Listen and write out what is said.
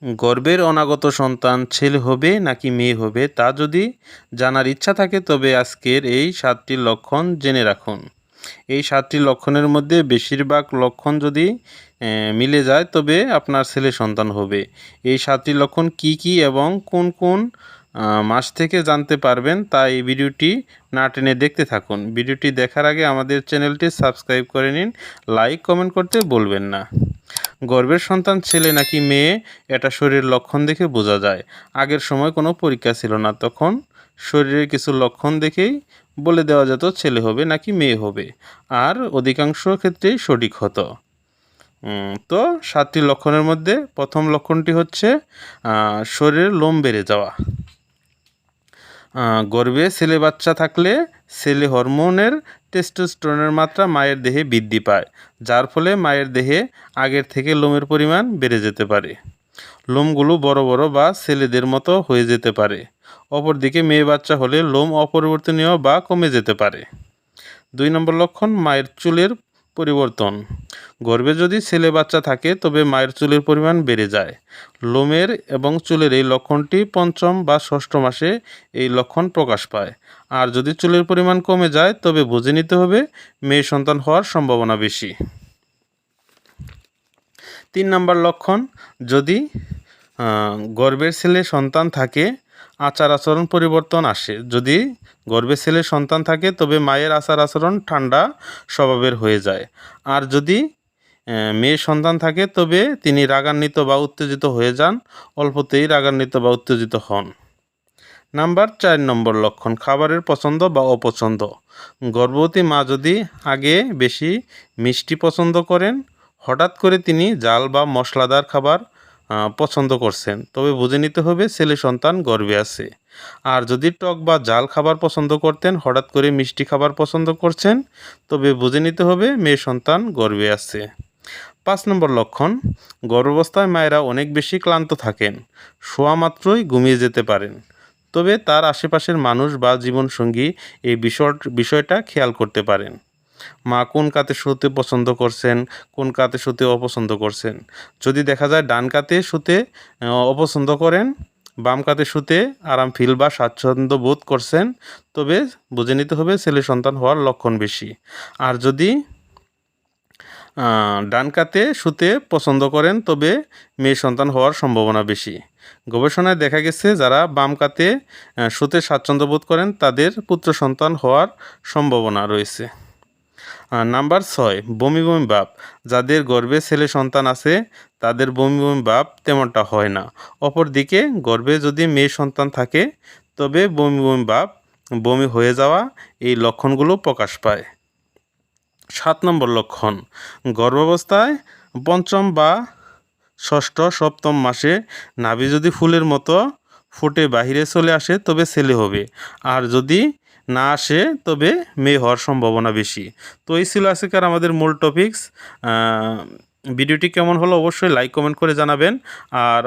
গর্ভের অনাগত সন্তান ছেলে হবে নাকি মেয়ে হবে তা যদি জানার ইচ্ছা থাকে তবে আজকের এই 7টি লক্ষণ জেনে রাখুন। এই 7টি লক্ষণের মধ্যে বেশিরভাগ লক্ষণ যদি মিলে যায় তবে আপনার ছেলে সন্তান হবে। এই 7টি লক্ষণ কি কি এবং কোন কোন মাস থেকে জানতে পারবেন তা এই ভিডিওটি না টেনে দেখতে থাকুন। ভিডিওটি দেখার আগে আমাদের চ্যানেলটি সাবস্ক্রাইব করে নিন, লাইক কমেন্ট করতে বলবেন না। গর্ভের সন্তান ছেলে নাকি মেয়ে এটা শরীরের লক্ষণ দেখে বোঝা যায়। আগের সময় কোনো পরীক্ষা ছিল না, তখন শরীরের কিছু লক্ষণ দেখেই বলে দেওয়া যেত ছেলে হবে নাকি মেয়ে হবে, আর অধিকাংশ ক্ষেত্রেই সঠিক হতো। তো 7টি লক্ষণের মধ্যে প্রথম লক্ষণটি হচ্ছে শরীরের লোম বেড়ে যাওয়া। গর্ভে ছেলে বাচ্চা থাকলে ছেলে হরমোনের টেস্টোস্টেরনের মাত্রা মায়ের দেহে বৃদ্ধি পায়, যার ফলে মায়ের দেহে আগের থেকে লোমের পরিমাণ বেড়ে যেতে পারে। লোমগুলো বড় বড় বা ছেলেদের মতো হয়ে যেতে পারে। অপরদিকে মেয়ে বাচ্চা হলে লোম অপরিবর্তনীয় বা কমে যেতে পারে। 2 নম্বর লক্ষণ মায়ের চুলের পরিবর্তন। গর্ভে যদি ছেলে বাচ্চা থাকে তবে মায়ের চুলের পরিমাণ বেড়ে যায়। লোমের এবং চুলের এই লক্ষণটি 5ম বা 6ষ্ঠ মাসে এই লক্ষণ প্রকাশ পায়। আর যদি চুলের পরিমাণ কমে যায় তবে বুঝে নিতে হবে মেয়ে সন্তান হওয়ার সম্ভাবনা বেশি। 3 নম্বর লক্ষণ, যদি গর্ভের ছেলে সন্তান থাকে আচার আচরণ পরিবর্তন আসে। যদি গর্ভে ছেলে সন্তান থাকে তবে মায়ের আচার আচরণ ঠান্ডা স্বভাবের হয়ে যায়। আর যদি মেয়ে সন্তান থাকে তবে তিনি রাগান্বিত বা উত্তেজিত হয়ে যান, অল্পতেই রাগান্বিত বা উত্তেজিত হন। 4 নম্বর লক্ষণ, খাবারের পছন্দ বা অপছন্দ। গর্ভবতী মা যদি আগে বেশি মিষ্টি পছন্দ করেন, হঠাৎ করে তিনি জাল বা মশলাদার খাবার পছন্দ করছেন, তবে বুঝে নিতে হবে ছেলে সন্তান গর্ভে আছে। আর যদি টক বা জাল খাবার পছন্দ করতেন, হঠাৎ করে মিষ্টি খাবার পছন্দ করছেন, তবে বুঝে নিতে হবে মেয়ে সন্তান গর্ভে আছে। 5 নম্বর লক্ষণ, গর্ভাবস্থায় মায়েরা অনেক বেশি ক্লান্ত থাকেন, শোয়া মাত্রই ঘুমিয়ে যেতে পারেন। তবে তার আশেপাশের মানুষ বা জীবনসঙ্গী এই বিষয়টা খেয়াল করতে পারেন। মা কোন কাতে শুতে পছন্দ করছেন, কোন কাতে শুতে অপছন্দ করছেন। যদি দেখা যায় ডান কাতে শুতে অপছন্দ করেন, বাম কাতে শুতে আরাম ফিল বা স্বাচ্ছন্দ্য বোধ করছেন, তবে বুঝে নিতে হবে ছেলে সন্তান হওয়ার লক্ষণ বেশি। আর যদি ডান কাতে শুতে পছন্দ করেন তবে মেয়ে সন্তান হওয়ার সম্ভাবনা বেশি। গবেষণায় দেখা গেছে যারা বাম কাতে শুতে স্বাচ্ছন্দ্য বোধ করেন তাদের পুত্র সন্তান হওয়ার সম্ভাবনা রয়েছে। 6, বমি বমি ভাব। যাদের গর্ভে ছেলে সন্তান আছে তাদের বমি বমি ভাব তেমনটা হয় না। অপরদিকে গর্ভে যদি মেয়ে সন্তান থাকে তবে বমি বমি ভাব, বমি হয়ে যাওয়া এই লক্ষণগুলো প্রকাশ পায়। 7 নম্বর লক্ষণ, গর্ভাবস্থায় 5ম বা 6ষ্ঠ 7ম মাসে নাভি যদি ফুলের মতো ফুটে বাহিরে চলে আসে তবে ছেলে হবে, আর যদি না আসে তবে মেয়ে হওয়ার সম্ভাবনা বেশি। তো এই ছিল আজকের আমাদের মূল টপিকস। ভিডিওটি কেমন হলো অবশ্যই লাইক কমেন্ট করে জানাবেন। আর